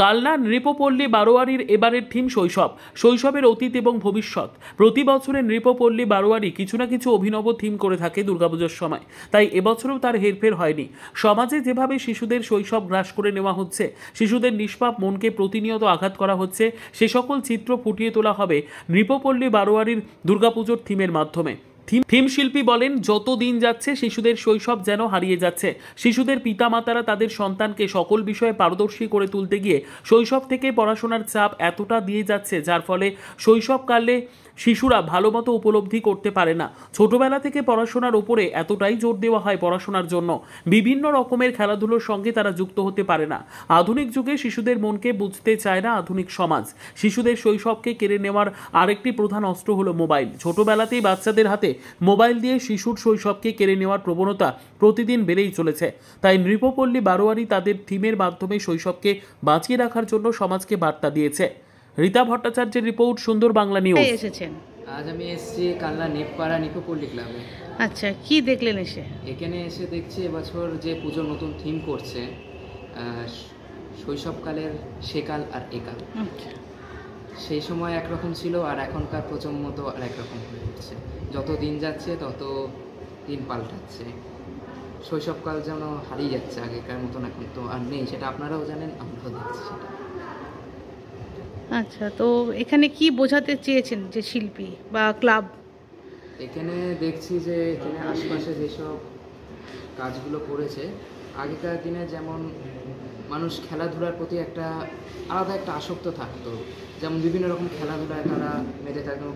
কালনা নৃপপল্লী বারোয়ারির এবারের থিম শৈশব, শৈশবের অতীত এবং ভবিষ্যৎ। প্রতি বছরের নৃপপল্লী বারোয়ারি কিছু না কিছু অভিনব থিম করে থাকে দুর্গাপুজোর সময়, তাই এবছরও তার হেরফের হয়নি। সমাজে যেভাবে শিশুদের শৈশব গ্রাস করে নেওয়া হচ্ছে, শিশুদের নিষ্পাপ মনকে প্রতিনিয়ত আঘাত করা হচ্ছে, সে সকল চিত্র ফুটিয়ে তোলা হবে নৃপপল্লী বারোয়ারির দুর্গাপুজোর থিমের মাধ্যমে। থিম শিল্পী বলেন, যত দিন যাচ্ছে শিশুদের শৈশব যেন হারিয়ে যাচ্ছে। শিশুদের পিতামাতারা তাদের সন্তানকে সকল বিষয়ে পারদর্শী করে তুলতে গিয়ে শৈশব থেকে পড়াশোনার চাপ এতটা দিয়ে যাচ্ছে, যার ফলে শৈশবকালে শিশুরা ভালো মতো উপলব্ধি করতে পারে না। ছোটবেলা থেকে পড়াশোনার উপরে এতটাই জোর দেওয়া হয় পড়াশোনার জন্য, বিভিন্ন রকমের খেলাধুলোর সঙ্গে তারা যুক্ত হতে পারে না। আধুনিক যুগে শিশুদের মনকে বুঝতে চায় না আধুনিক সমাজ। শিশুদের শৈশবকে কেড়ে নেওয়ার আরেকটি প্রধান অস্ত্র হলো মোবাইল। ছোটবেলাতেই বাচ্চাদের হাতে মোবাইল দিয়ে শিশুর শৈশবকে কেড়ে নেওয়ার প্রবণতা প্রতিদিন বেড়েই চলেছে। তাই নৃপপল্লী বারোয়ারি তাদের থিমের মাধ্যমে শৈশবকে বাঁচিয়ে রাখার জন্য সমাজকে বার্তা দিয়েছে। রীতা ভট্টাচার্যের রিপোর্ট, সুন্দর বাংলা নিউজ। এসেছেন আজ আমি এসেছি কালনা নেপপাড়া নিপপল্লী ক্লাবে। আচ্ছা, কি দেখলেন এসে? এখানে এসে দেখছি এবছর যে পুজোর নতুন থিম করছে শৈশবকালের সেকাল আর একাল। সেই সময় একরকম ছিল আর এখনকার প্রজন্ম তো আর একরকম হয়ে উঠছে। যত দিন যাচ্ছে তত দিন পাল্টাচ্ছে। শৈশবকাল যেন হারিয়ে যাচ্ছে, আগেকার মতন এখন তো আর নেই। সেটা আপনারাও জানেন, আমরাও দেখছি সেটা। আচ্ছা, তো এখানে কি বোঝাতে চেয়েছেন যে শিল্পী বা ক্লাব? এখানে দেখছি যে এখানে আশপাশে যেসব কাজগুলো করেছে, আগেকার দিনে যেমন মানুষ খেলাধুলার প্রতি একটা আলাদা একটা আসক্ত থাকতো। যেমন বিভিন্ন রকম খেলাধুলায় তারা মেতে থাকতো,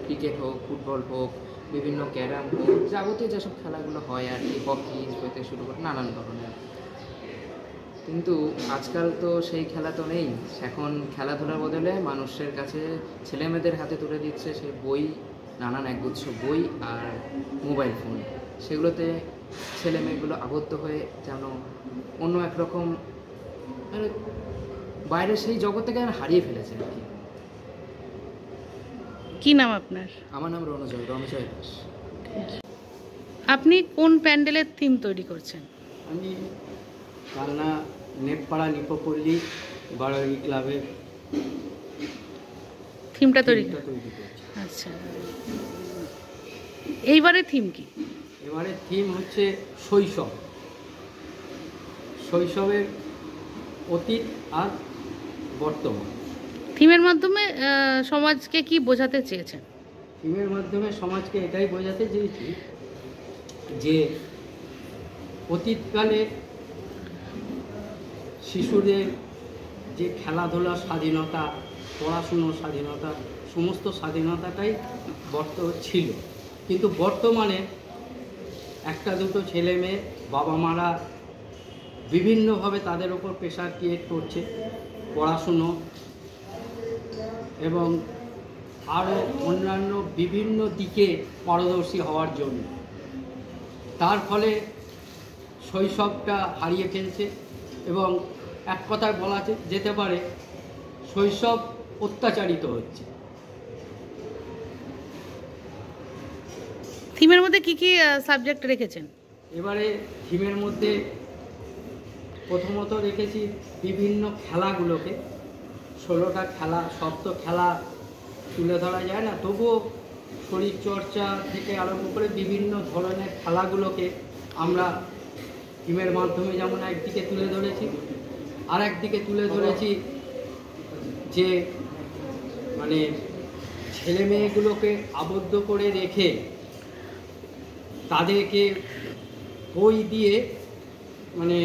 ক্রিকেট হোক, ফুটবল হোক, বিভিন্ন ক্যারাম হোক, যাবতীয় যেসব খেলাগুলো হয় আর কি, হকি হইতে শুরু করে নানান ধরনের। কিন্তু আজকাল তো সেই খেলা তো নেই। এখন খেলাধুলার বদলে মানুষের কাছে, ছেলেমেয়েদের হাতে তুলে দিচ্ছে সেই বই, নানান একগুচ্ছ বই আর মোবাইল ফোন। সেগুলোতে ছেলে মেয়েগুলো আবদ্ধ হয়ে যেন অন্য একরকম বাইরে সেই জগৎটাকে হারিয়ে ফেলেছে আর কি। কি নাম আপনার? আমার নাম রণজয় দাস। আপনি কোন প্যান্ডেলের থিম তৈরি করছেন? আমি কালনা নেপপাড়া নিপপল্লী বারোয়ারি ক্লাবের থিমটা তৈরি করছি। আচ্ছা, এইবারের থিম কি? এবারে থিম হচ্ছে শৈশব, শৈশবের অতীত আর বর্তমান। থিমের মাধ্যমে সমাজকে কি বোঝাতে চেয়েছেন? থিমের মাধ্যমে সমাজকে এটাই বোঝাতে চেয়েছি যে অতীতকালে শিশুদের যে খেলাধুলা স্বাধীনতা, পড়াশুনোর স্বাধীনতা, সমস্ত স্বাধীনতাটাই ছিল, কিন্তু বর্তমানে একটা দুটো ছেলে মেয়ে বাবা মারা বিভিন্নভাবে তাদের ওপর প্রেশার ক্রিয়েট করছে পড়াশুনো এবং আরও অন্যান্য বিভিন্ন দিকে পারদর্শী হওয়ার জন্য। তার ফলে শৈশবটা হারিয়ে ফেলছে এবং এক কথায় বলা যেতে পারে শৈশব অত্যাচারিত হচ্ছে। থিমের মধ্যে কি কি সাবজেক্ট রেখেছেন? এবারে থিমের মধ্যে প্রথমত রেখেছি বিভিন্ন খেলাগুলোকে। 16টা খেলা, সব তো খেলা তুলে ধরা যায় না, তবুও শরীরচর্চা থেকে আরম্ভ করে বিভিন্ন ধরনের খেলাগুলোকে আমরা থিমের মাধ্যমে যেমন একদিকে তুলে ধরেছি, আর একদিকে তুলে ধরেছি যে মানে ছেলে মেয়েগুলোকে আবদ্ধ করে রেখে তাদেরকে বই দিয়ে মানে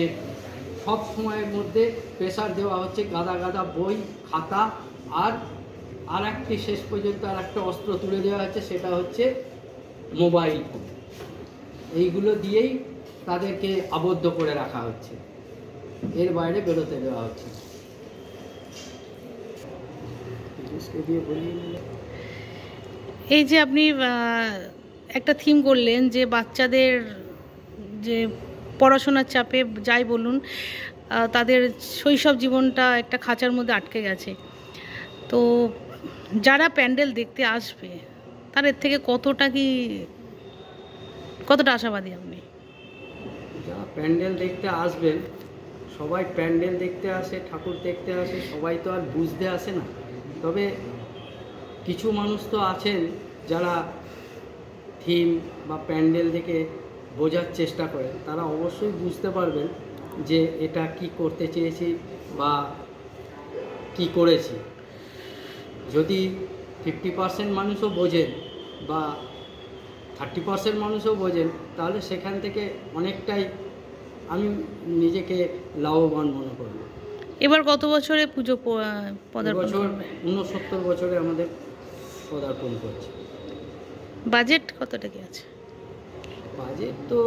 সব সময়ের মধ্যে প্রেশার দেওয়া হচ্ছে, গাদা গাদা বই, খাতা, আর একটি শেষ পর্যন্ত আর একটা অস্ত্র তুলে দেওয়া হচ্ছে, সেটা হচ্ছে মোবাইল ফোন। এইগুলো দিয়েই তাদেরকে আবদ্ধ করে রাখা হচ্ছে, এর বাইরে বেরোতে দেওয়া হচ্ছে। এই যে আপনি একটা থিম করলেন যে বাচ্চাদের যে পড়াশোনার চাপে যাই বলুন, তাদের শৈশব জীবনটা একটা খাঁচার মধ্যে আটকে গেছে, তো যারা প্যান্ডেল দেখতে আসবে তাদের থেকে কতটা আশাবাদী আপনি? যারা প্যান্ডেল দেখতে আসবেন সবাই প্যান্ডেল দেখতে আসে, ঠাকুর দেখতে আসে, সবাই তো আর বুঝতে আসে না। তবে কিছু মানুষ তো আছেন যারা থিম বা প্যান্ডেল দেখে বোঝার চেষ্টা করে, তারা অবশ্যই বুঝতে পারবেন যে এটা কি করতে চেয়েছি বা কি করেছি। যদি 50% মানুষও বোঝেন বা 30% মানুষও বোঝেন, তাহলে সেখান থেকে অনেকটাই আমি নিজেকে লাভবান মনে করব। এবার কত বছরে পুজো পদার্পণ বছর করবে? 69 বছরে আমাদের পদার্পণ করছে। বাজেট কতটা কি আছে? বাজেট তো